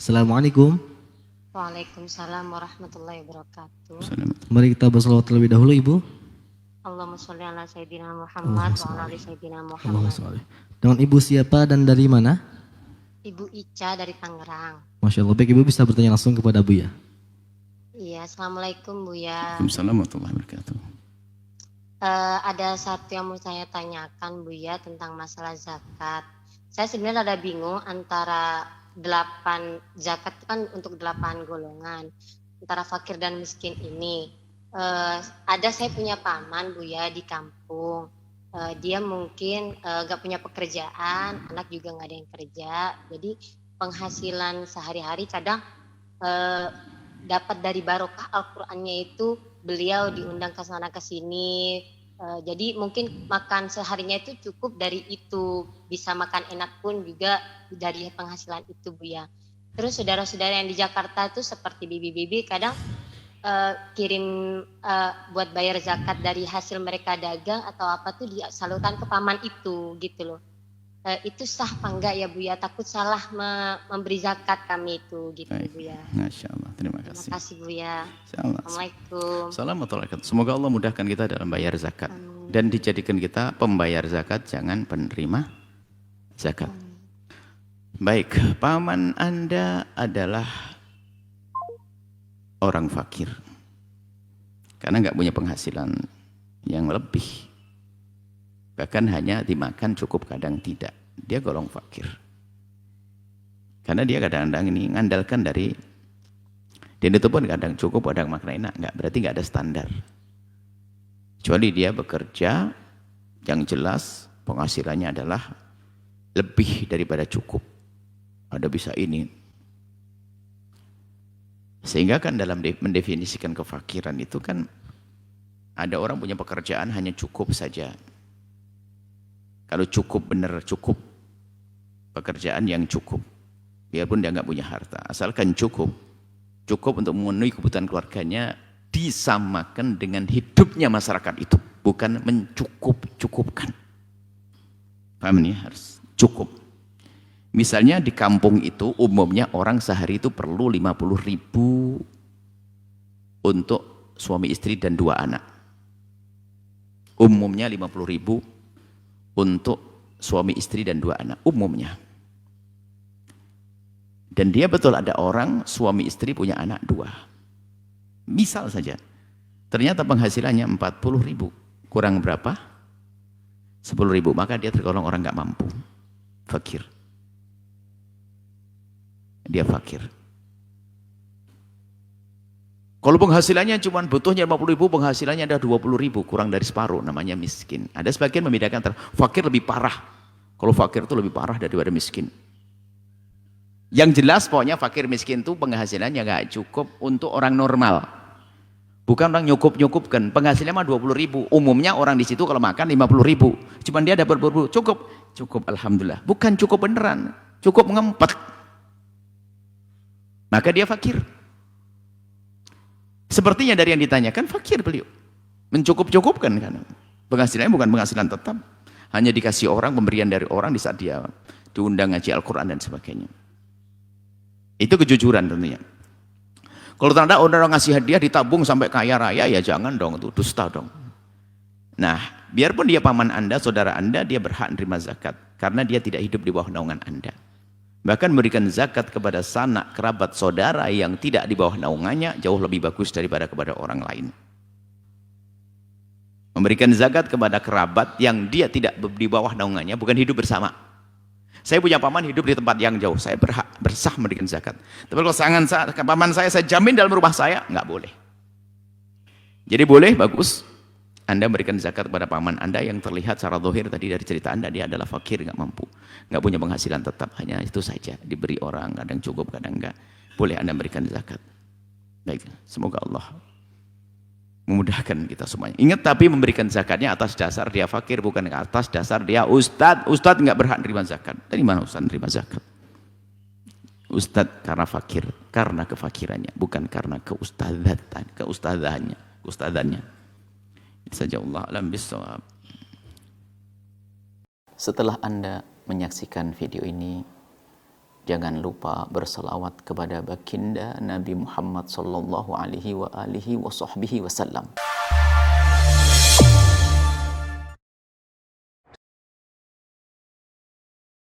Assalamualaikum. Waalaikumsalam warahmatullahi wabarakatuh. Mari kita berselawat terlebih dahulu, Ibu. Allahumma sholli ala sayyidina Muhammad wa ala ali sayyidina Allahumma Muhammad. sholli. Dengan Ibu siapa dan dari mana? Ibu Ica dari Tangerang. Masya Allah. Baik, Ibu bisa bertanya langsung kepada Buya. Iya, assalamualaikum Buya. Waalaikumsalam warahmatullahi wabarakatuh. Ada satu yang mau saya tanyakan Buya tentang masalah zakat. Saya sebenarnya ada bingung antara 8 zakat kan untuk 8 golongan antara fakir dan miskin ini. Ada saya punya paman Buya di kampung. Dia mungkin gak punya pekerjaan, anak juga gak ada yang kerja, jadi penghasilan sehari-hari kadang dapat dari barokah Al-Qur'annya itu beliau diundang ke sana ke sini, jadi mungkin makan seharinya itu cukup dari itu, bisa makan enak pun juga dari penghasilan itu Buya. Terus saudara-saudara yang di Jakarta itu seperti bibi-bibi kadang kirim buat bayar zakat dari hasil mereka dagang atau apa tuh disalurkan ke paman itu gitu loh. Itu sah apa enggak ya Buya? Takut salah memberi zakat kami itu gitu. Baik. Buya. Masya Allah, terima kasih. Terima kasih Buya. Insyaallah. Assalamualaikum. Assalamualaikum. Semoga Allah mudahkan kita dalam bayar zakat. Dan dijadikan kita pembayar zakat, jangan penerima zakat. Baik, paman Anda adalah orang fakir. Karena nggak punya penghasilan yang lebih. Bahkan hanya dimakan cukup, kadang tidak. Dia golong fakir. Karena dia kadang-kadang ini ngandalkan dari, dan itu pun kadang cukup, kadang makan enak. Nggak, berarti nggak ada standar. Kecuali dia bekerja, yang jelas penghasilannya adalah lebih daripada cukup. Ada bisa ini. Sehingga kan dalam mendefinisikan kefakiran itu kan ada orang punya pekerjaan hanya cukup saja. Kalau cukup benar cukup, pekerjaan yang cukup, biarpun dia nggak punya harta, asalkan cukup untuk memenuhi kebutuhan keluarganya, disamakan dengan hidupnya masyarakat itu, bukan mencukup-cukupkan. Paham nih? Harus cukup. Misalnya di kampung itu umumnya orang sehari itu perlu 50.000 untuk suami istri dan 2 anak. Umumnya 50.000 untuk suami istri dan 2 anak. Umumnya. Dan dia betul ada orang suami istri punya anak 2. Misal saja. Ternyata penghasilannya 40.000. Kurang berapa? 10.000. Maka dia tergolong orang nggak mampu. Fakir. Dia fakir. Kalau penghasilannya cuma butuhnya 50.000, penghasilannya ada 20.000, kurang dari separuh, namanya miskin. Ada sebagian membedakan antara fakir lebih parah. Kalau fakir itu lebih parah daripada miskin. Yang jelas pokoknya fakir miskin itu penghasilannya nggak cukup untuk orang normal. Bukan orang nyukup-nyukupkan, penghasilannya mah 20.000. Umumnya orang di situ kalau makan 50.000. Cuman dia dapat cukup. Cukup alhamdulillah. Bukan cukup beneran, cukup ngempet. Maka dia fakir. Sepertinya dari yang ditanyakan fakir beliau. Mencukup-cukupkan kan. Penghasilannya bukan penghasilan tetap. Hanya dikasih orang, pemberian dari orang di saat dia diundang ngaji Al-Quran dan sebagainya. Itu kejujuran tentunya. Kalau tanda orang ngasih hadiah ditabung sampai kaya raya, ya jangan dong, itu dusta dong. Nah, biarpun dia paman Anda, saudara Anda, dia berhak menerima zakat. Karena dia tidak hidup di bawah naungan Anda. Bahkan memberikan zakat kepada sanak, kerabat, saudara yang tidak di bawah naungannya jauh lebih bagus daripada kepada orang lain. Memberikan zakat kepada kerabat yang dia tidak di bawah naungannya, bukan hidup bersama. Saya punya paman hidup di tempat yang jauh, saya bersah memberikan zakat. Tapi kalau paman saya jamin dalam rumah saya, nggak boleh. Jadi boleh, bagus. Anda memberikan zakat kepada paman Anda yang terlihat secara zahir tadi dari cerita Anda, dia adalah fakir, nggak mampu, nggak punya penghasilan tetap, hanya itu saja, diberi orang, kadang cukup, kadang enggak. Boleh Anda memberikan zakat. Baik, semoga Allah memudahkan kita semuanya. Ingat, tapi memberikan zakatnya atas dasar dia fakir, bukan atas dasar dia ustadz. Ustadz nggak berhak menerima zakat. Dari mana ustadz menerima zakat? Ustadz karena fakir, karena kefakirannya, bukan karena keustadannya. Saja Allah alam bisawab. Setelah Anda menyaksikan video ini, Jangan lupa berselawat kepada baginda Nabi Muhammad sallallahu alaihi wa alihi wasallam.